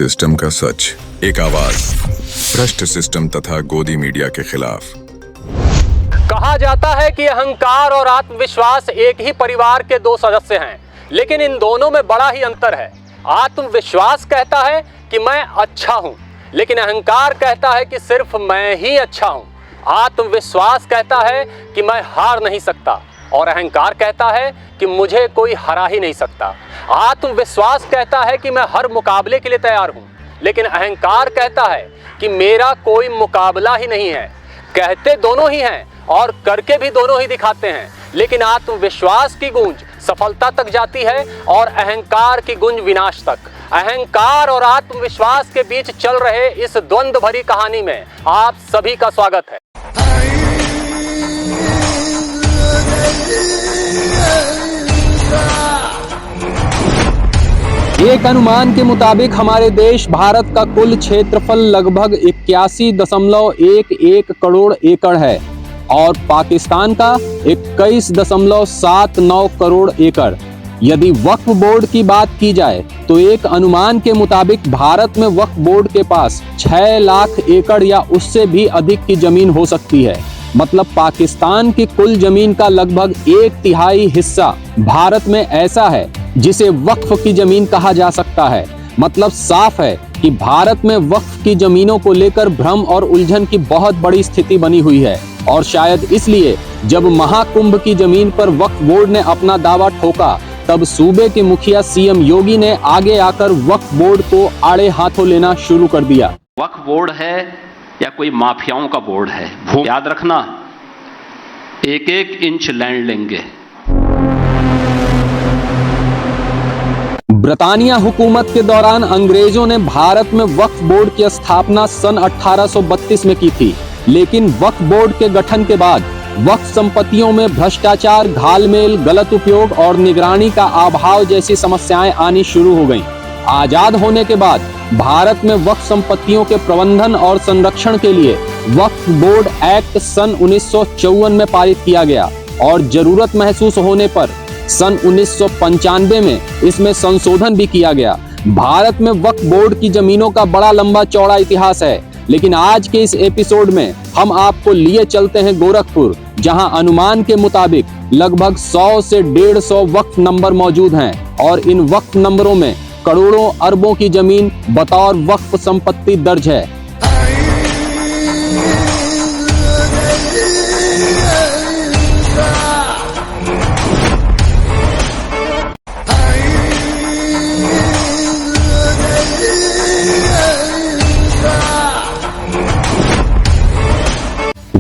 System का सच, एक आवाज भ्रष्ट सिस्टम तथा गोदी मीडिया के खिलाफ। कहा जाता है कि अहंकार और आत्मविश्वास एक ही परिवार के दो सदस्य हैं, लेकिन इन दोनों में बड़ा ही अंतर है। आत्मविश्वास कहता है कि मैं अच्छा हूं, लेकिन अहंकार कहता है कि सिर्फ मैं ही अच्छा हूं। आत्मविश्वास कहता है कि मैं हार नहीं सकता, और अहंकार कहता है कि मुझे कोई हरा ही नहीं सकता। आत्मविश्वास कहता है कि मैं हर मुकाबले के लिए तैयार हूं, लेकिन अहंकार कहता है कि मेरा कोई मुकाबला ही नहीं है। कहते दोनों ही हैं और करके भी दोनों ही दिखाते हैं, लेकिन आत्मविश्वास की गूंज सफलता तक जाती है और अहंकार की गूंज विनाश तक। अहंकार और आत्मविश्वास के बीच चल रहे इस द्वंद्व भरी कहानी में आप सभी का स्वागत है। एक अनुमान के मुताबिक हमारे देश भारत का कुल क्षेत्रफल लगभग 81.11 करोड़ एकड़ है और पाकिस्तान का 21.79 करोड़ एकड़। यदि वक्फ बोर्ड की बात की जाए तो एक अनुमान के मुताबिक भारत में वक्फ बोर्ड के पास 6 लाख एकड़ या उससे भी अधिक की जमीन हो सकती है। मतलब पाकिस्तान की कुल जमीन का लगभग 1/3 हिस्सा भारत में ऐसा है जिसे वक्फ की जमीन कहा जा सकता है। मतलब साफ है कि भारत में वक्फ की जमीनों को लेकर भ्रम और उलझन की बहुत बड़ी स्थिति बनी हुई है, और शायद इसलिए जब महाकुंभ की जमीन पर वक्फ बोर्ड ने अपना दावा ठोका तब सूबे के मुखिया सीएम योगी ने आगे आकर वक्फ बोर्ड को आड़े हाथों लेना शुरू कर दिया। वक्फ बोर्ड है या कोई माफियाओं का बोर्ड है, याद रखना, एक एक इंच लैंड लेंगे। ब्रिटानिया हुकूमत के दौरान अंग्रेजों ने भारत में वक्फ बोर्ड की स्थापना सन 1832 में की थी, लेकिन वक्फ बोर्ड के गठन के बाद वक्फ संपत्तियों में भ्रष्टाचार, घालमेल, गलत उपयोग और निगरानी का अभाव जैसी समस्याएं आनी शुरू हो गईं। आजाद होने के बाद भारत में वक्फ संपत्तियों के प्रबंधन और संरक्षण के लिए वक्फ बोर्ड एक्ट सन 1954 में पारित किया गया और जरूरत महसूस होने पर सन 1995 में इसमें संशोधन भी किया गया। भारत में वक्फ बोर्ड की जमीनों का बड़ा लंबा चौड़ा इतिहास है, लेकिन आज के इस एपिसोड में हम आपको लिए चलते हैं गोरखपुर, जहां अनुमान के मुताबिक लगभग 100 से 150 वक्फ नंबर मौजूद हैं और इन वक्फ नंबरों में करोड़ों अरबों की जमीन बतौर वक्फ संपत्ति दर्ज है।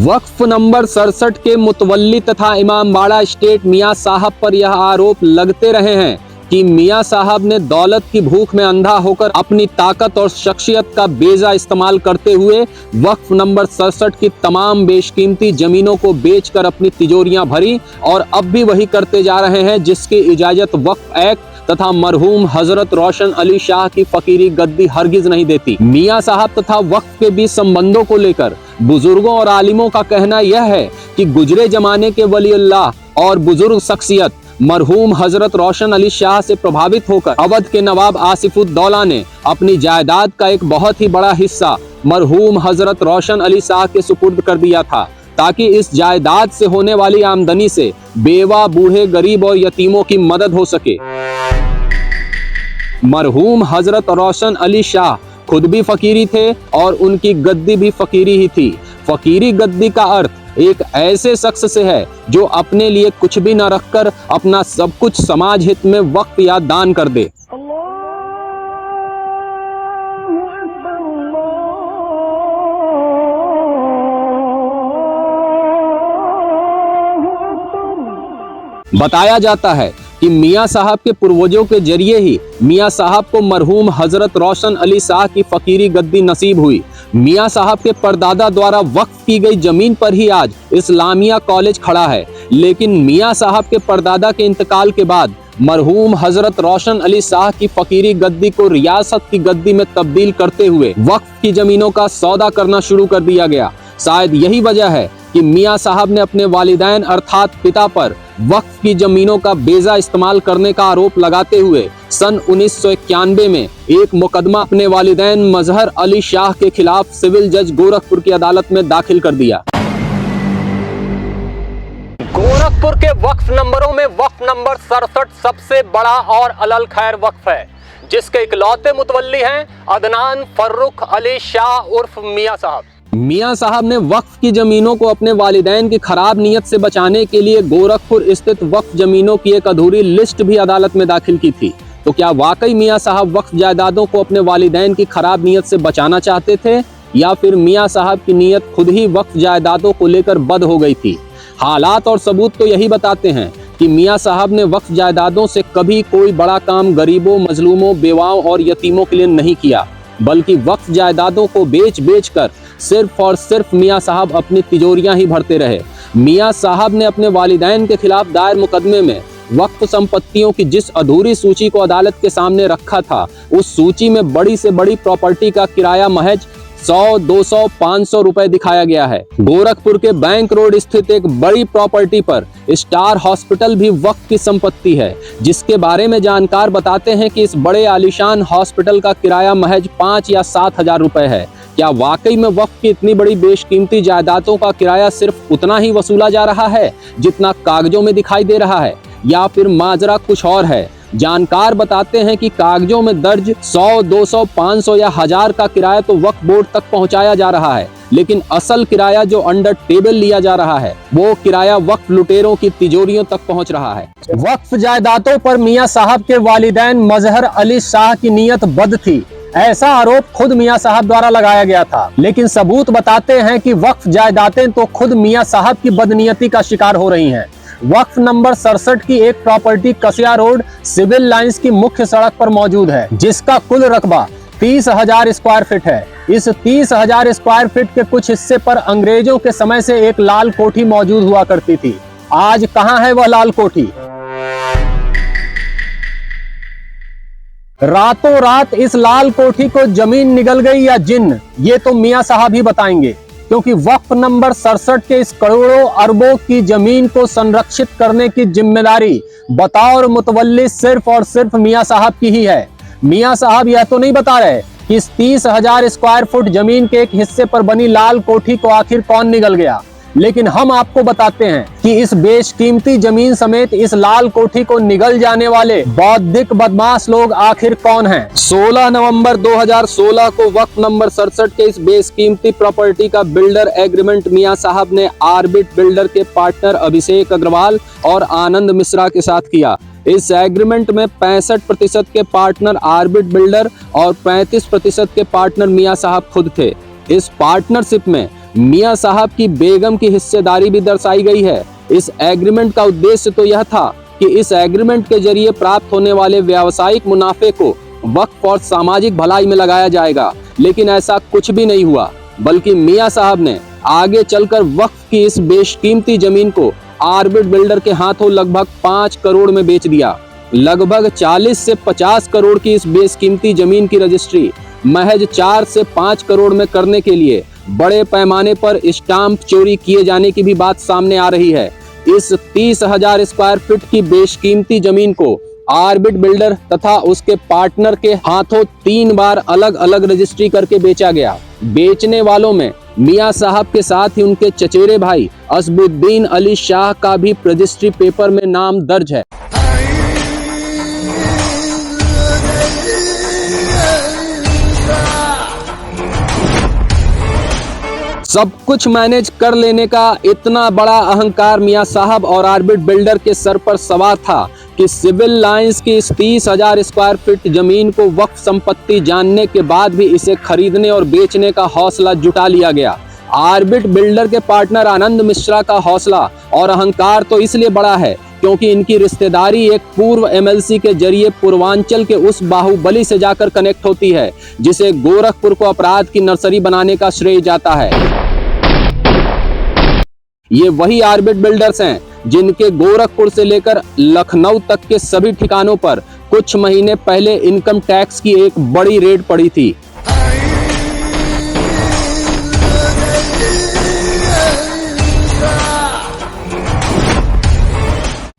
वक्फ नंबर 67 के मुतवल्ली तथा इमामबाड़ा स्टेट मियां साहब पर यह आरोप लगते रहे हैं कि मियां साहब ने दौलत की भूख में अंधा होकर अपनी ताकत और शख्सियत का बेजा इस्तेमाल करते हुए वक्फ नंबर 67 की तमाम बेशकीमती जमीनों को बेचकर अपनी तिजोरियां भरी और अब भी वही करते जा रहे हैं, जिसकी इजाजत वक्फ एक्ट तथा मरहूम हजरत रोशन अली शाह की फकीरी गद्दी हरगिज नहीं देती। मियां साहब तथा वक्फ के बीच संबंधों को लेकर बुजुर्गों और आलिमों का कहना यह है कि गुजरे जमाने के वलीउल्लाह और बुजुर्ग शख्सियत मरहूम हजरत रोशन अली शाह से प्रभावित होकर अवध के नवाब आसिफुद्दौला ने अपनी जायदाद का एक बहुत ही बड़ा हिस्सा मरहूम हजरत रोशन अली शाह के सुपुर्द कर दिया था, ताकि इस जायदाद से होने वाली आमदनी से बेवा, बूढ़े, गरीब और यतीमों की मदद हो सके। मरहूम हजरत रोशन अली शाह खुद भी फकीरी थे और उनकी गद्दी भी फकीरी ही थी। फकीरी गद्दी का अर्थ एक ऐसे शख्स से है जो अपने लिए कुछ भी न रखकर अपना सब कुछ समाज हित में वक्फ या दान कर दे। बताया जाता है कि मियां साहब के पूर्वजों के जरिए ही मियां साहब को मरहूम हजरत रोशन अली शाह की फकीरी गद्दी नसीब हुई। मियां साहब के परदादा द्वारा वक्फ की गई जमीन पर ही आज इस्लामिया कॉलेज खड़ा है, लेकिन मियां साहब के परदादा के इंतकाल के बाद मरहूम हजरत रोशन अली शाह की फकीरी गद्दी को रियासत की गद्दी में तब्दील करते हुए वक्फ की जमीनों का सौदा करना शुरू कर दिया गया। शायद यही वजह है कि मियां साहब ने अपने वालिदैन अर्थात पिता पर वक्फ की जमीनों का बेजा इस्तेमाल करने का आरोप लगाते हुए सन 1991 में एक मुकदमा अपने वालिदैन मजहर अली शाह के खिलाफ सिविल जज गोरखपुर की अदालत में दाखिल कर दिया। गोरखपुर के वक्फ नंबरों में वक्फ नंबर 67 सबसे बड़ा और अलल खैर वक्फ है, जिसके इकलौते मुतवल्ली हैं अदनान फर्रुख अली शाह उर्फ मियां साहब। मियां साहब ने वक्फ की जमीनों को अपने वालिदैन की खराब नीयत से बचाने के लिए गोरखपुर स्थित वक्फ जमीनों की एक अधूरी लिस्ट भी अदालत में दाखिल की थी। तो क्या वाकई मियां साहब वक्फ जायदादों को अपने वालिदैन की खराब नीयत से बचाना चाहते थे, या फिर मियां साहब की नीयत खुद ही वक्फ जायदादों को लेकर बद हो गई थी? हालात और सबूत तो यही बताते हैं कि मियां साहब ने वक्फ जायदादों से कभी कोई बड़ा काम गरीबों, मजलूमों, बेवाओं और यतीमों के लिए नहीं किया, बल्कि वक्फ जायदादों को बेच कर सिर्फ और सिर्फ मियां साहब अपनी तिजोरियां ही भरते रहे। मियां साहब ने अपने वालिदैन के खिलाफ दायर मुकदमे में वक्फ संपत्तियों की जिस अधूरी सूची को अदालत के सामने रखा था, उस सूची में बड़ी से बड़ी प्रॉपर्टी का किराया महज 100, 200, 500 रुपए दिखाया गया है। गोरखपुर के बैंक रोड स्थित एक बड़ी प्रॉपर्टी पर स्टार हॉस्पिटल भी वक्फ की संपत्ति है, जिसके बारे में जानकार बताते हैं कि इस बड़े आलीशान हॉस्पिटल का किराया महज 5 या 7 हजार रुपए है। क्या वाकई में वक्फ की इतनी बड़ी बेशकीमती जायदादों का किराया सिर्फ उतना ही वसूला जा रहा है जितना कागजों में दिखाई दे रहा है, या फिर माजरा कुछ और है? जानकार बताते हैं कि कागजों में दर्ज 100, 200, 500 या 1000 का किराया तो वक्फ बोर्ड तक पहुंचाया जा रहा है, लेकिन असल किराया जो अंडर टेबल लिया जा रहा है, वो किराया वक्फ लुटेरों की तिजोरियों तक पहुंच रहा है। वक्फ जायदादों पर मियां साहब के वालिदैन मजहर अली शाह की नीयत बद थी, ऐसा आरोप खुद मियां साहब द्वारा लगाया गया था, लेकिन सबूत बताते हैं कि वक्फ जायदादें तो खुद मियां साहब की बदनीयती का शिकार हो रही हैं। वक्फ नंबर 67 की एक प्रॉपर्टी कसिया रोड सिविल लाइंस की मुख्य सड़क पर मौजूद है, जिसका कुल रकबा 30,000 स्क्वायर फीट है। इस 30,000 स्क्वायर फीट के कुछ हिस्से पर अंग्रेजों के समय से एक लाल कोठी मौजूद हुआ करती थी। आज कहाँ है वह लाल कोठी? रातों रात इस लाल कोठी को जमीन निगल गई या जिन्न, ये तो मियां साहब ही बताएंगे, क्योंकि वक्फ नंबर 67 के इस करोड़ों अरबों की जमीन को संरक्षित करने की जिम्मेदारी बतौर मुतवल्ली सिर्फ और सिर्फ मियां साहब की ही है। मियां साहब यह तो नहीं बता रहे कि इस 30,000 स्क्वायर फुट जमीन के एक हिस्से पर बनी लाल कोठी को आखिर कौन निगल गया, लेकिन हम आपको बताते हैं कि इस बेशकीमती जमीन समेत इस लाल कोठी को निगल जाने वाले बौद्धिक बदमाश लोग आखिर कौन हैं? 16 नवंबर 2016 को वक्फ नंबर 67 के इस बेशकीमती प्रॉपर्टी का बिल्डर एग्रीमेंट मियां साहब ने आर्बिट बिल्डर के पार्टनर अभिषेक अग्रवाल और आनंद मिश्रा के साथ किया। इस एग्रीमेंट में 65% के पार्टनर आर्बिट बिल्डर और 35% के पार्टनर मियां साहब खुद थे। इस पार्टनरशिप में मियां साहब की बेगम की हिस्सेदारी भी दर्शाई गई है। इस एग्रीमेंट का उद्देश्य तो यह था कि इस एग्रीमेंट के जरिए प्राप्त होने वाले व्यावसायिक मुनाफे को वक्फ और सामाजिक भलाई में लगाया जाएगा, लेकिन ऐसा कुछ भी नहीं हुआ, बल्कि मियां साहब ने आगे चलकर वक्फ की इस बेशकीमती जमीन को आर्बिट बिल्डर के हाथों लगभग 5 करोड़ में बेच दिया। लगभग 40 से 50 करोड़ की इस बेशकीमती जमीन की रजिस्ट्री महज 4 से 5 करोड़ में करने के लिए बड़े पैमाने पर स्टाम्प चोरी किए जाने की भी बात सामने आ रही है। इस 30,000 स्क्वायर फीट की बेशकीमती जमीन को आर्बिट बिल्डर तथा उसके पार्टनर के हाथों 3 बार अलग अलग रजिस्ट्री करके बेचा गया। बेचने वालों में मियां साहब के साथ ही उनके चचेरे भाई असदुद्दीन अली शाह का भी रजिस्ट्री पेपर में नाम दर्ज है। सब कुछ मैनेज कर लेने का इतना बड़ा अहंकार मियां साहब और आर्बिट बिल्डर के सर पर सवार था कि सिविल लाइंस की इस 30,000 स्क्वायर फीट जमीन को वक्फ संपत्ति जानने के बाद भी इसे खरीदने और बेचने का हौसला जुटा लिया गया। आर्बिट बिल्डर के पार्टनर आनंद मिश्रा का हौसला और अहंकार तो इसलिए बड़ा है क्योंकि इनकी रिश्तेदारी एक पूर्व एमएलसी के जरिए पूर्वांचल के उस बाहुबली से जाकर कनेक्ट होती है जिसे गोरखपुर को अपराध की नर्सरी बनाने का श्रेय जाता है। ये वही आर्बिट बिल्डर्स हैं जिनके गोरखपुर से लेकर लखनऊ तक के सभी ठिकानों पर कुछ महीने पहले इनकम टैक्स की एक बड़ी रेड पड़ी थी।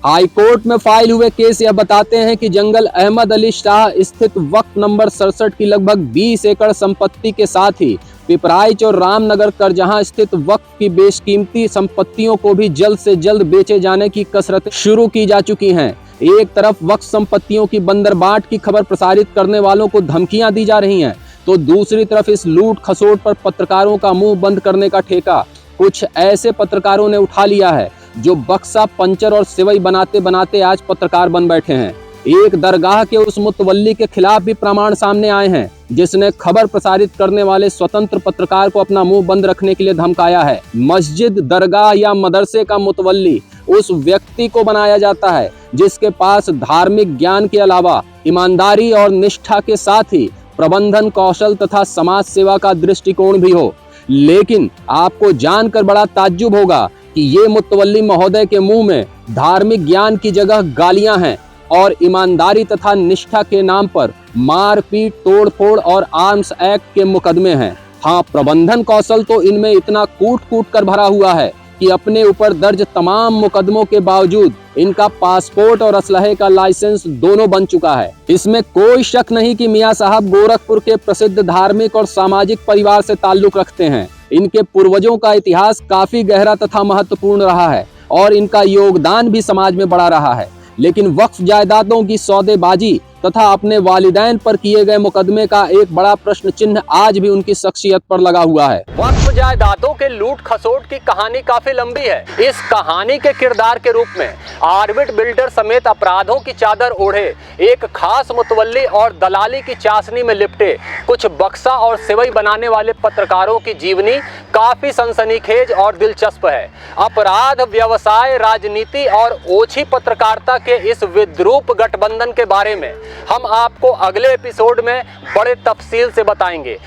हाईकोर्ट में फाइल हुए केस यह बताते हैं कि जंगल अहमद अली शाह स्थित वक्त नंबर 67 की लगभग 20 एकड़ संपत्ति के साथ ही पिपराइच और रामनगर करजहां स्थित वक्फ की बेशकीमती संपत्तियों को भी जल्द से जल्द बेचे जाने की कसरत शुरू की जा चुकी हैं। एक तरफ वक्फ संपत्तियों की बंदरबाट की खबर प्रसारित करने वालों को धमकियां दी जा रही हैं, तो दूसरी तरफ इस लूट खसोट पर पत्रकारों का मुंह बंद करने का ठेका कुछ ऐसे पत्रकारों ने उठा लिया है जो बक्सा, पंचर और सिवई बनाते बनाते आज पत्रकार बन बैठे हैं। एक दरगाह के उस मुतवल्ली के खिलाफ भी प्रमाण सामने आए हैं जिसने खबर प्रसारित करने वाले स्वतंत्र पत्रकार को अपना मुंह बंद रखने के लिए धमकाया है। मस्जिद, दरगाह या मदरसे का मुतवल्ली उस व्यक्ति को बनाया जाता है जिसके पास धार्मिक ज्ञान के अलावा ईमानदारी और निष्ठा के साथ ही प्रबंधन कौशल तथा समाज सेवा का दृष्टिकोण भी हो। लेकिन आपको जानकर बड़ा ताज्जुब होगा कि ये मुतवल्ली महोदय के मुंह में धार्मिक ज्ञान की जगह गालियां हैं और ईमानदारी तथा निष्ठा के नाम पर मारपीट, तोड़फोड़ और आर्म्स एक्ट के मुकदमे हैं। हाँ, प्रबंधन कौशल तो इनमें इतना कूट कूट कर भरा हुआ है कि अपने ऊपर दर्ज तमाम मुकदमों के बावजूद इनका पासपोर्ट और असलहे का लाइसेंस दोनों बन चुका है। इसमें कोई शक नहीं कि मियां साहब गोरखपुर के प्रसिद्ध धार्मिक और सामाजिक परिवार से ताल्लुक रखते हैं। इनके पूर्वजों का इतिहास काफी गहरा तथा महत्वपूर्ण रहा है और इनका योगदान भी समाज में बड़ा रहा है। लेकिन वक्फ जायदादों की सौदेबाजी तथा अपने वालिदैन पर किए गए मुकदमे का एक बड़ा प्रश्न चिन्ह आज भी उनकी शख्सियत पर लगा हुआ है। वक्फ जायदादों के लूट खसोट की कहानी काफी लंबी है। इस कहानी के किरदार के रूप में आर्बिट बिल्डर समेत अपराधों की चादर ओढ़े एक खास मुतवल्ली और दलाली की चाशनी में लिपटे कुछ बक्सा और सिवई बनाने वाले पत्रकारों की जीवनी काफी सनसनीखेज और दिलचस्प है। अपराध, व्यवसाय, राजनीति और ओछी पत्रकारिता के इस विद्रूप गठबंधन के बारे में हम आपको अगले एपिसोड में बड़े तफसील से बताएंगे।